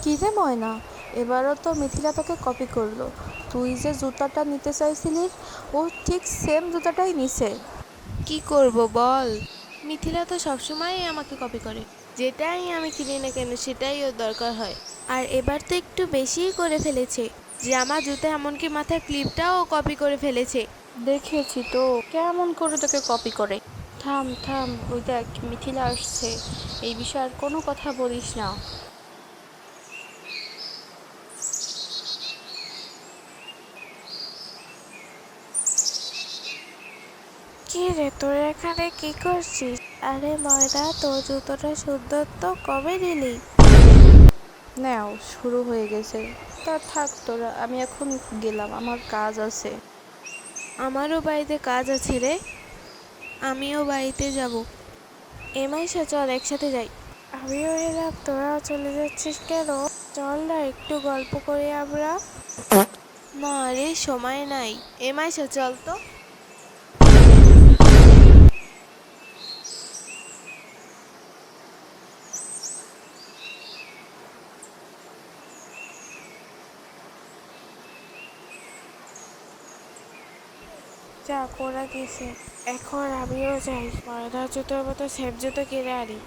কী রে ময়না, এবারও তো মিথিলা তোকে কপি করলো। তুই যে জুতাটা নিতে চাইছিলি, ও ঠিক সেম জুতাটাই নিছে। কি করব বল, মিথিলা তো সবসময়ই আমাকে কপি করে। যেটাই আমি কিনি না কেন সেটাই ওর দরকার হয়। আর এবার তো একটু বেশিই করে ফেলেছে, যে আমার জুতা এমনকি মাথার ক্লিপটাও ও কপি করে ফেলেছে। দেখেছি তো কেমন করে তোকে কপি করে। থাম থাম, ওই দেখ মিথিলা আসছে। এই বিষয়ে আর কোনো কথা বলিস না। কি রে, তোর এখানে কি করছিস? আরে ময়না, তোর জুতোটা সুন্দর তো, কবে নিলি? নাও শুরু হয়ে গেছে। তা থাক তোরা, আমি এখন গেলাম, আমার কাজ আছে। আমারও বাড়িতে কাজ আছে রে, আমিও বাড়িতে যাব। এমাইশা চল একসাথে যাই। আমিও এলাম, তোরাও চলে যাচ্ছিস কেন? চল না, একটু গল্প করি আমরা। না রে, সময় নাই। এমাইশা চল তো। যা করা গেছে, এখন আমিও যাই, ময়নার জুতোর মতো সেম জুতো কিনে আনি।